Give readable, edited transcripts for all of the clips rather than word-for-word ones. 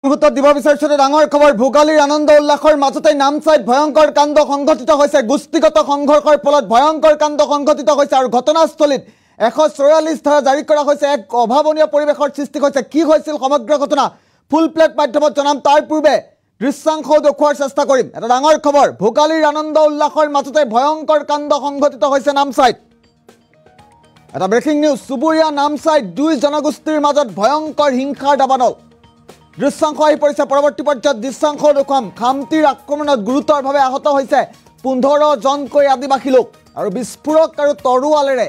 মুহূৰ্তত দিব বিচাৰিছো ডাঙৰ খবৰ ভোগালীৰ আনন্দ উল্লাসৰ মাজতে নামচাইত ভয়ংকৰ কাণ্ড সংঘটিত হৈছে গোষ্ঠীগত সংঘৰ্ষৰ ফলত ভয়ংকৰ কাণ্ড সংঘটিত হৈছে আৰু ঘটনাস্থলীত 144 ধাৰা জাৰি কৰা হৈছে এক অভাৱনীয় পৰিৱেশৰ সৃষ্টি হৈছে কি হৈছিল সমগ্ৰ ঘটনা ফুল প্লেট মাধ্যমত জনাম তাৰ পূৰ্বে দৃশ্যাংশ দেখুৱাৰ চেষ্টা কৰিম এটা ডাঙৰ খবৰ ভোগালীৰ আনন্দ উল্লাসৰ মাজতে ভয়ংকৰ কাণ্ড সংঘটিত হৈছে নামচাইত এটা ব্ৰেকিং নিউজ সুবুৰীয়া নামচাইত দুই জনগোষ্ঠীৰ মাজত ভয়ংকৰ হিংসাৰ দাবানল দৃশ্যাংশ আহি পৰিছে পৰৱৰ্তী পৰ্যায়ত দৃশ্যাংশ দেখুৱাম খামতিৰ আক্ৰমণত গুৰুতৰভাৱে আহত হৈছে 15 জনকৈ আদিবাসী লোক আৰু বিস্ফোৰক আৰু তৰোৱালেৰে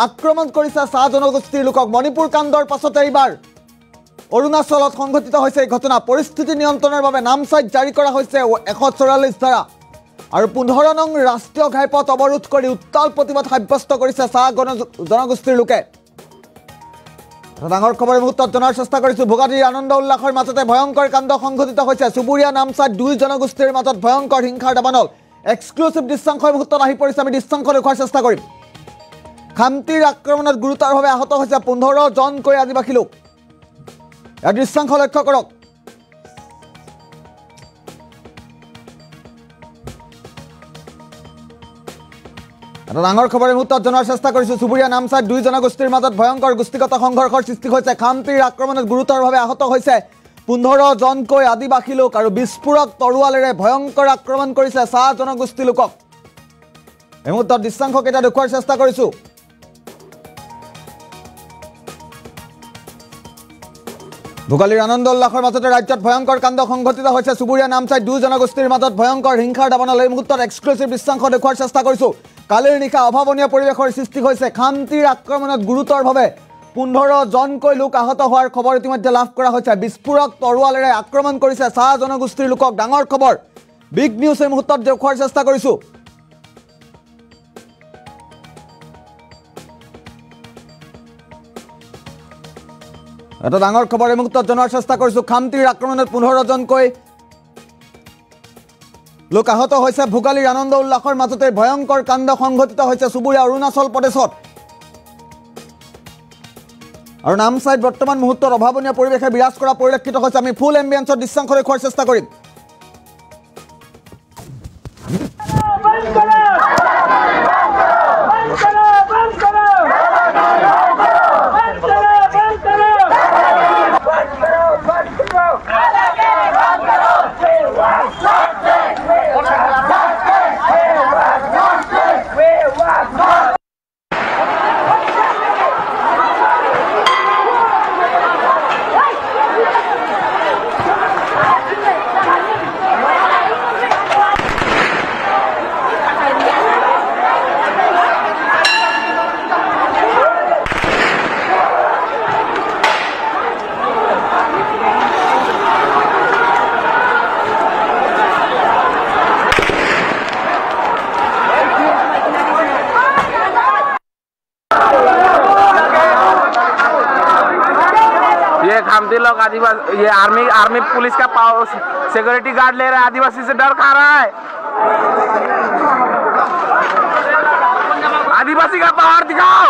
আক্ৰমণ কৰিছে চাহ জনগোষ্ঠীৰ লোকক মণিপুৰ কাণ্ডৰ পাছতে এইবাৰ অৰুণাচলত সংঘটিত হৈছে এই ঘটনা পৰিস্থিতি নিয়ন্ত্ৰণৰ বাবে নামচাইত জাৰি কৰা হৈছে 144 ধাৰা আৰু 15 নং ৰাষ্ট্ৰীয় ঘাইপথ অৱৰোধ কৰি উত্তাল প্ৰতিবাদ সাব্যস্ত কৰিছে চাহ জনগোষ্ঠীৰ লোকে ডাঙৰ খবৰ মুহূৰ্তত জনাৰ চেষ্টা কৰিছোঁ ভোগালীৰ আনন্দ উল্লাসৰ মাজতে ভয়ংকৰ কাণ্ড সংঘটিত হৈছে চুবুৰীয়া নামচাইত দুই জনগোষ্ঠীৰ মাজত ভয়ংকৰ হিংসাৰ দাবানল এক্সক্লুচিভ দৃশ্যাংশ মুহূৰ্তত আহি পৰিছে আমি দৃশ্যাংশ দেখুৱাৰ চেষ্টা কৰিম খামতিৰ আক্ৰমণত গুৰুতৰভাৱে আহত হৈছে 15 জনকৈ আদিবাসী লোক এই দৃশ্যাংশ লক্ষ্য কৰক এটা ডাঙৰ খবৰ মুহূৰ্তত জনাৰ চেষ্টা কৰিছোঁ চুবুৰীয়া নামচাইত দুই জনগোষ্ঠীৰ মাজত ভয়ংকৰ গোষ্ঠীগত সংঘৰ্ষৰ সৃষ্টি হৈছে খামতিৰ আক্ৰমণত গুৰুতৰভাৱে আহত হৈছে 15 জনকৈ আদিবাসী লোক আৰু বিস্ফোৰক তৰোৱালেৰে ভয়ংকৰ আক্ৰমণ কৰিছে চাহ জনগোষ্ঠী লোকক এই মুহূৰ্তত দৃশ্যাংশকেইটা দেখুৱাৰ চেষ্টা কৰিছোঁ ভোগালীৰ আনন্দ উল্লাসৰ মাজতে ৰাজ্যত ভয়ংকৰ কাণ্ড সংঘটিত হৈছে চুবুৰীয়া নামচাইত দুই জনগোষ্ঠীৰ মাজত ভয়ংকৰ হিংসাৰ দাবানল এই মুহূৰ্তত এক্সক্লুচিভ দৃশ্যাংশ দেখুৱাৰ চেষ্টা কৰিছোঁ কালিৰ নিশা অভাৱনীয় পৰিৱেশৰ সৃষ্টি হৈছে খামতিৰ আক্ৰমণত গুৰুতৰভাৱে 15 জনকৈ লোক আহত হোৱাৰ খবৰ ইতিমধ্যে লাভ কৰা হৈছে বিস্ফোৰক তৰোৱালেৰে আক্ৰমণ কৰিছে চাহ জনগোষ্ঠীৰ লোকক ডাঙৰ খবৰ বিগ নিউজ এই মুহূৰ্তত দেখুৱাৰ চেষ্টা কৰিছোঁ এটা ডাঙৰ খবৰ এই মুহূৰ্তত জনাৰ চেষ্টা কৰিছোঁ খামতিৰ আক্ৰমণত 15 জনকৈ লোক আহত হৈছে ভোগালীৰ আনন্দ উল্লাসৰ মাজতে ভয়ংকৰ কাণ্ড সংঘটিত হৈছে চুবুৰীয়া অৰুণাচল প্ৰদেশত আৰু নামচাইত বৰ্তমান মুহূৰ্তত অভাৱনীয় পৰিৱেশে বিৰাজ কৰা পৰিলক্ষিত হৈছে আমি ফুল এম্বিয়েন্সৰ দৃশ্যাংশ দেখুৱাৰ চেষ্টা কৰিম ये खामती लोग आदिवासी ये आर्मी पुलिस का सिक्योरिटी गार्ड ले रहा है आदिवासी से डर खा रहा है आदिवासी का पावर दिखाओ